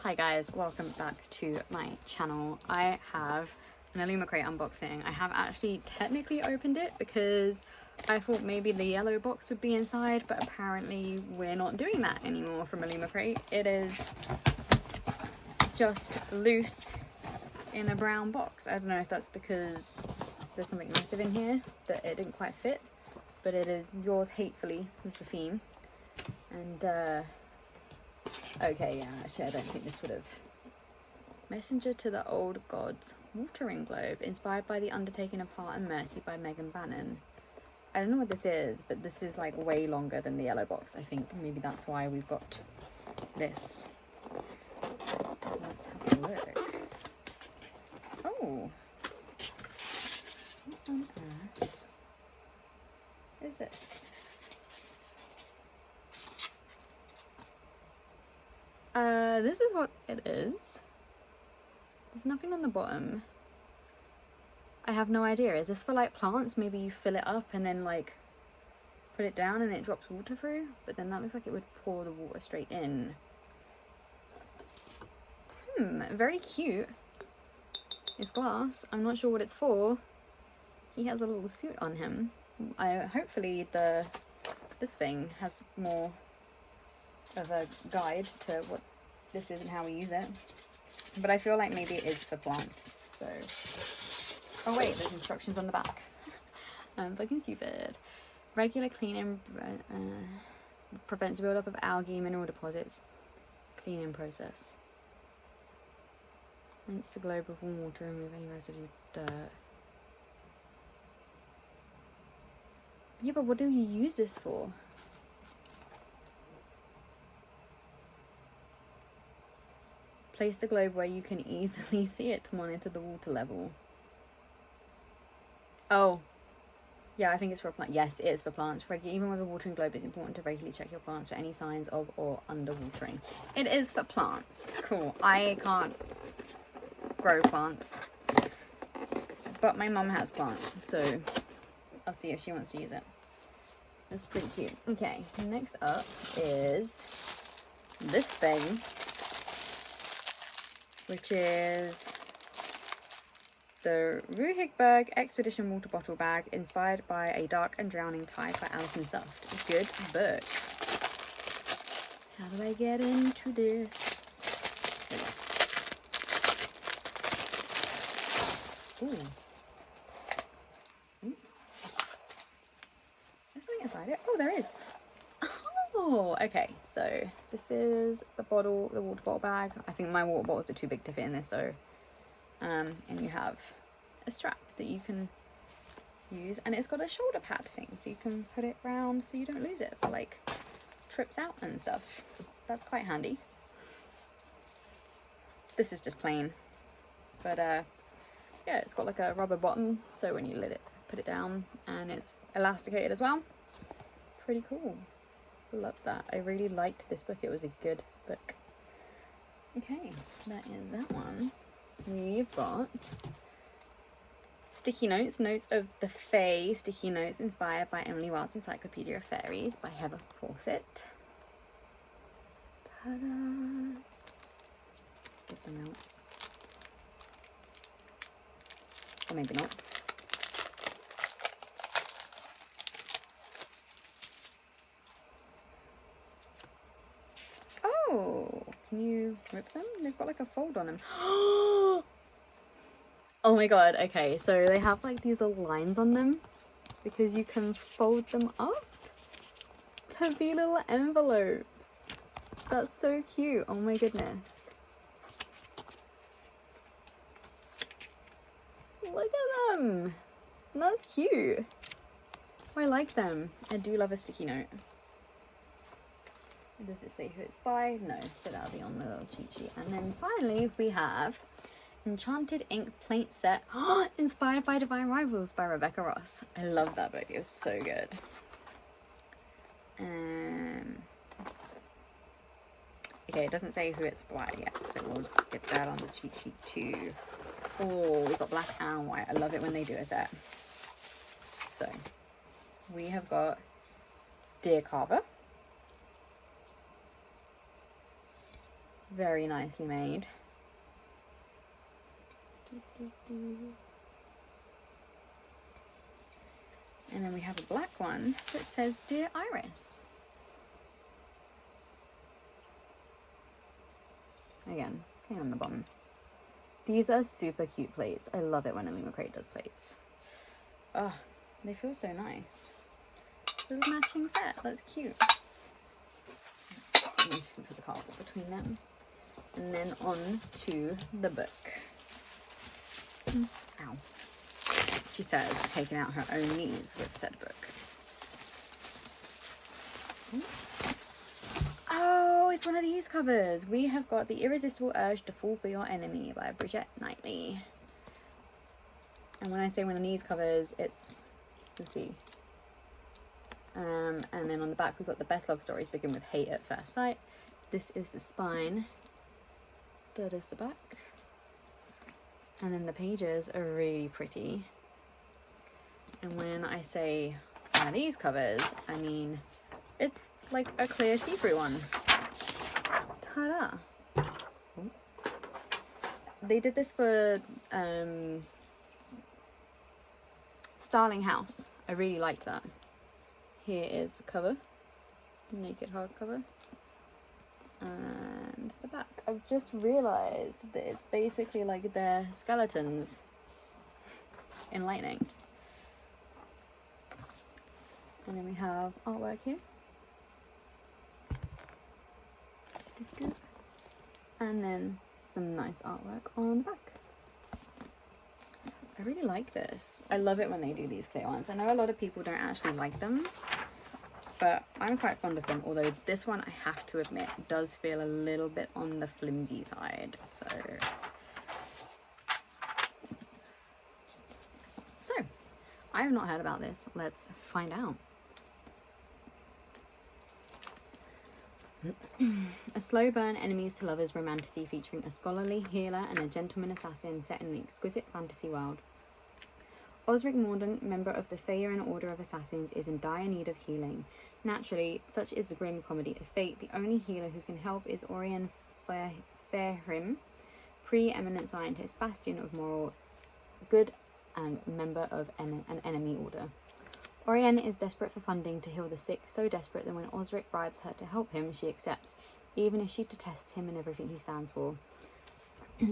Hi guys, welcome back to my channel. I have an Illumicrate unboxing. I have actually technically opened it because I thought maybe the yellow box would be inside, but apparently we're not doing that anymore from Illumicrate. It is just loose in a brown box. I don't know if that's because there's something massive in here that it didn't quite fit, but it is Yours Hatefully was the theme. And okay, yeah, actually I don't think this would have. Messenger to the Old Gods, watering globe, inspired by the Undertaking of Heart and Mercy by Megan Bannon. I don't know what this is, but this is like way longer than the yellow box. I think maybe that's why we've got this. Let's have a look. Oh, what on earth is this? This is what it is. There's nothing on the bottom. I have no idea. Is this for like plants? Maybe you fill it up and then like put it down and it drops water through? But then that looks like it would pour the water straight in. Very cute. It's glass. I'm not sure what it's for. He has a little suit on him. Hopefully this thing has more of a guide to what this is and how we use it. But I feel like maybe it is for plants. So, oh wait, there's instructions on the back. Fucking stupid. Regular cleaning prevents the buildup of algae, mineral deposits. Cleaning process. Rinse the globe with warm water, remove any residue dirt. Yeah, but what do you use this for? Place the globe where you can easily see it to monitor the water level. Oh, yeah, I think it's for plants. Yes, it is for plants. Even with a watering globe, it's important to regularly check your plants for any signs of or underwatering. It is for plants. Cool. I can't grow plants, but my mum has plants, so I'll see if she wants to use it. It's pretty cute. Okay, next up is this thing, which is the Ruhigberg Expedition Water Bottle Bag, inspired by A Dark and Drowning Tide by Alison Soft. Good book. How do I get into this? Ooh. Ooh. Is there something inside it? Oh, there is. Oh, okay. So this is the bottle, the water bottle bag. I think my water bottles are too big to fit in this, so and you have a strap that you can use, and it's got a shoulder pad thing, so you can put it round so you don't lose it for like trips out and stuff. That's quite handy. This is just plain, but yeah, it's got like a rubber bottom, so when you let it, put it down, and it's elasticated as well. Pretty cool. Love that. I really liked this book. It was a good book. Okay, that is that one. We've got Sticky Notes, Notes of the Fae, Sticky Notes inspired by Emily Wilde's Encyclopedia of Fairies by Heather Fawcett. Ta-da! Let's get them out. Or maybe not. Oh, can you rip them? They've got like a fold on them. Oh my god, okay, so they have like these little lines on them because you can fold them up to be little envelopes. That's so cute. Oh my goodness. Look at them. That's cute. Oh, I like them. I do love a sticky note. Does it say who it's by? No, so that'll be on the little cheat sheet. And then finally we have Enchanted Ink Paint Set, inspired by Divine Rivals by Rebecca Ross. I love that book. It was so good. Okay, it doesn't say who it's by yet, so we'll get that on the cheat sheet too. Oh, we've got black and white. I love it when they do a set. So we have got Dear Carver, Very nicely made. And then we have a black one that says Dear Iris. Again, hang on the bottom. These are super cute plates. I love it when Illumicrate does plates. Oh, they feel so nice. Little matching set, that's cute. I'm just gonna put the cardboard between them. And then on to the book. Ow. She says, taking out her own knees with said book. Oh, it's one of these covers. We have got The Irresistible Urge to Fall for Your Enemy by Bridget Knightley. And when I say one of these covers, it's, you'll see. And then on the back, we've got The Best Love Stories Begin with Hate at First Sight. This is the spine. That is the back. And then the pages are really pretty. And when I say one of these covers, I mean, it's like a clear see-through one. Ta-da! They did this for Starling House. I really liked that. Here is the cover, naked hardcover, and the back. I've just realised that it's basically like their skeletons in lightning. And then we have artwork here. And then some nice artwork on the back. I really like this. I love it when they do these clear ones. I know a lot of people don't actually like them, but I'm quite fond of them, although this one, I have to admit, does feel a little bit on the flimsy side. So I have not heard about this. Let's find out. A slow burn enemies to lovers romantasy featuring a scholarly healer and a gentleman assassin set in an exquisite fantasy world. Osric Mordaunt, member of the Phaeron Order of Assassins, is in dire need of healing. Naturally, such is the grim comedy of fate, the only healer who can help is Orion Fairhrim, pre-eminent scientist, bastion of moral good and member of an enemy order. Orion is desperate for funding to heal the sick, so desperate that when Osric bribes her to help him, she accepts, even if she detests him and everything he stands for.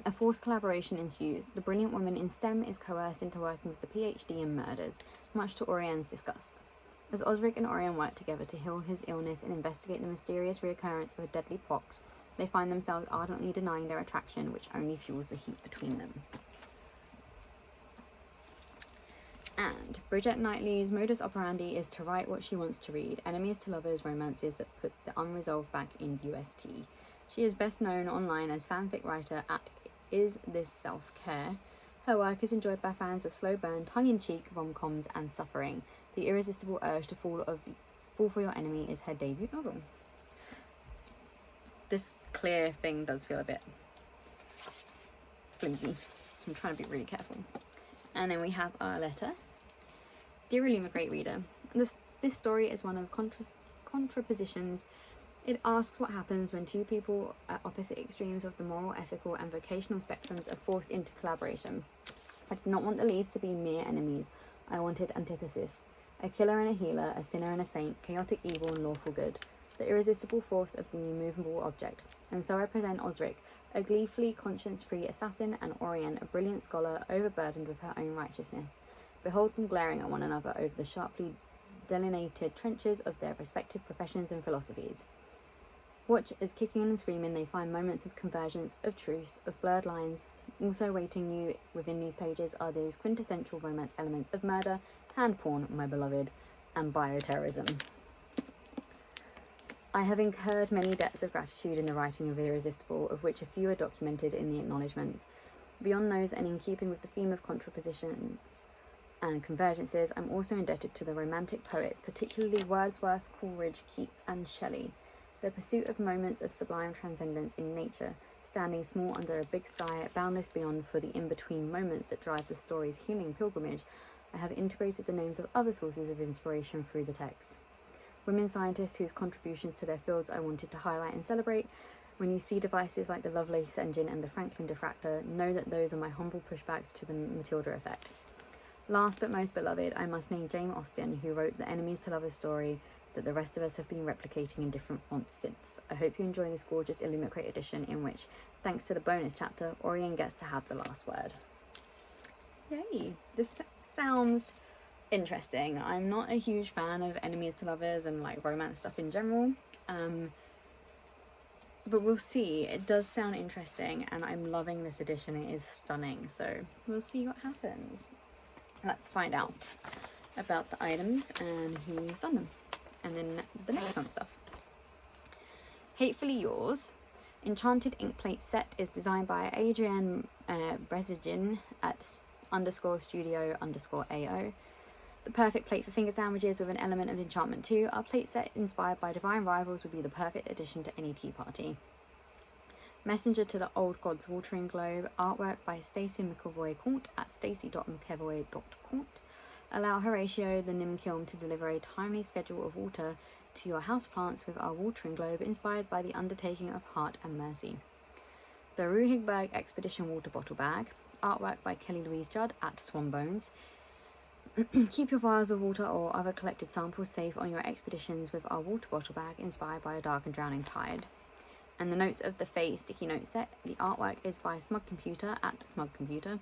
A forced collaboration ensues. The brilliant woman in STEM is coerced into working with the PhD in murders, much to Orion's disgust. As Osric and Orion work together to heal his illness and investigate the mysterious reoccurrence of a deadly pox, they find themselves ardently denying their attraction, which only fuels the heat between them. And Bridget Knightley's modus operandi is to write what she wants to read, enemies to lovers romances that put the unresolved back in UST. She is best known online as fanfic writer at Is This Self-Care? Her work is enjoyed by fans of slow burn, tongue-in-cheek rom-coms and suffering. The Irresistible Urge to Fall for Your Enemy is her debut novel. This clear thing does feel a bit flimsy, so I'm trying to be really careful. And then we have our letter. Dear Illumicrate reader, this story is one of contrapositions. It asks what happens when two people at opposite extremes of the moral, ethical, and vocational spectrums are forced into collaboration. I did not want the leads to be mere enemies. I wanted antithesis. A killer and a healer, a sinner and a saint, chaotic evil and lawful good. The irresistible force of the immovable object. And so I present Osric, a gleefully conscience-free assassin, and Orion, a brilliant scholar, overburdened with her own righteousness. Behold them glaring at one another over the sharply delineated trenches of their respective professions and philosophies. Watch as kicking and screaming they find moments of convergence, of truce, of blurred lines. Also waiting you within these pages are those quintessential romance elements of murder, hand porn, my beloved, and bioterrorism. I have incurred many debts of gratitude in the writing of Irresistible, of which a few are documented in the acknowledgements. Beyond those, and in keeping with the theme of contrapositions and convergences, I'm also indebted to the romantic poets, particularly Wordsworth, Coleridge, Keats, and Shelley. The pursuit of moments of sublime transcendence in nature, standing small under a big sky, boundless beyond for the in-between moments that drive the story's healing pilgrimage, I have integrated the names of other sources of inspiration through the text. Women scientists whose contributions to their fields I wanted to highlight and celebrate, When you see devices like the Lovelace engine and the Franklin diffractor, know that those are my humble pushbacks to the Matilda effect. Last but most beloved, I must name Jane Austen, who wrote the enemies to lovers story that the rest of us have been replicating in different fonts since. I hope you enjoy this gorgeous Illumicrate edition in which, thanks to the bonus chapter, Orion gets to have the last word. Yay! This sounds interesting. I'm not a huge fan of enemies to lovers and like romance stuff in general, but we'll see. It does sound interesting and I'm loving this edition. It is stunning, so we'll see what happens. Let's find out about the items and who's on them, and then the next fun stuff. Hatefully Yours. Enchanted ink plate set is designed by Adrienne Brezigin at _studio_AO. The perfect plate for finger sandwiches with an element of enchantment too. Our plate set inspired by Divine Rivals would be the perfect addition to any tea party. Messenger to the Old Gods Watering Globe, artwork by Stacey McEvoy-Comte at stacey.mcevoy.comte. Allow Horatio the Nimkiln to deliver a timely schedule of water to your houseplants with our watering globe inspired by the undertaking of Heart and Mercy. The Ruhigberg Expedition Water Bottle Bag, artwork by Kelly Louise Judd at Swanbones. Keep your vials of water or other collected samples safe on your expeditions with our water bottle bag inspired by a dark and drowning tide. And the Notes of the Fae sticky note set. The artwork is by Smug Computer at Smug Computer,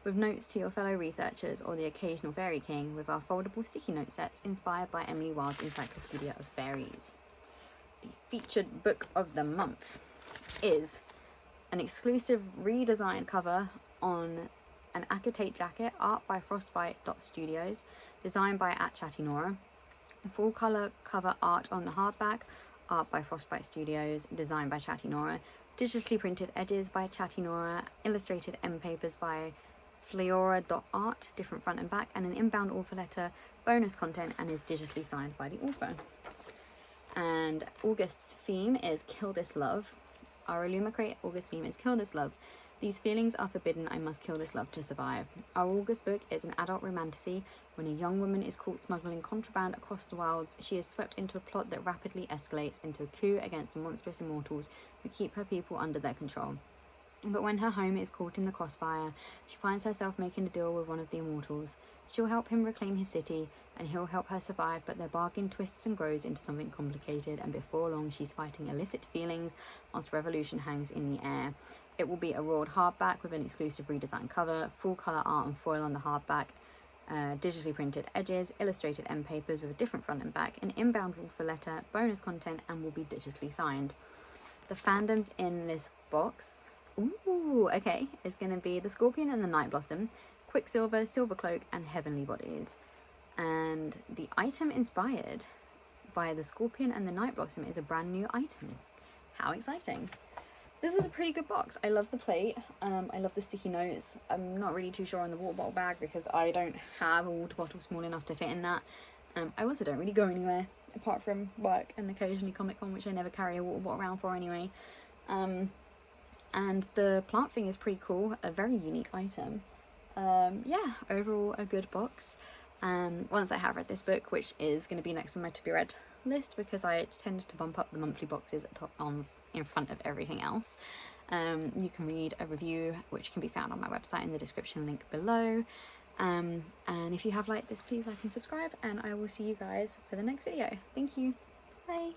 with notes to your fellow researchers or the occasional Fairy King with our foldable sticky note sets inspired by Emily Wilde's Encyclopedia of Fairies. The featured book of the month is an exclusive redesigned cover on an acetate jacket, art by Frostbite.Studios, designed by @ChattyNora. Full colour cover art on the hardback, art by Frostbite Studios, designed by ChattyNora. Digitally printed edges by ChattyNora, illustrated end papers by Fleora.art, different front and back, and an inbound author letter, bonus content, and is digitally signed by the author. And August's theme is Kill This Love. Our Illumicrate August theme is Kill This Love. These feelings are forbidden, I must kill this love to survive. Our August book is an adult romantasy. When a young woman is caught smuggling contraband across the wilds, she is swept into a plot that rapidly escalates into a coup against the monstrous immortals who keep her people under their control. But when her home is caught in the crossfire, she finds herself making a deal with one of the immortals. She'll help him reclaim his city, and he'll help her survive, but their bargain twists and grows into something complicated, and before long she's fighting illicit feelings whilst revolution hangs in the air. It will be a raw hardback with an exclusive redesigned cover, full colour art and foil on the hardback, digitally printed edges, illustrated end papers with a different front and back, an inbound author letter, bonus content, and will be digitally signed. The fandoms in this box, is going to be the Scorpion and the Night Blossom, Quicksilver, Silvercloak, and Heavenly Bodies. And the item inspired by the Scorpion and the Night Blossom is a brand new item. How exciting! This is a pretty good box. I love the plate. I love the sticky notes. I'm not really too sure on the water bottle bag because I don't have a water bottle small enough to fit in that. I also don't really go anywhere apart from work and occasionally Comic-Con, which I never carry a water bottle around for anyway. And the plant thing is pretty cool. A very unique item. Yeah, overall a good box. Once I have read this book, which is going to be next on my to be read list because I tend to bump up the monthly boxes at top in front of everything else. You can read a review which can be found on my website in the description link below. And if you have liked this, please like and subscribe, and I will see you guys for the next video. Thank you. Bye.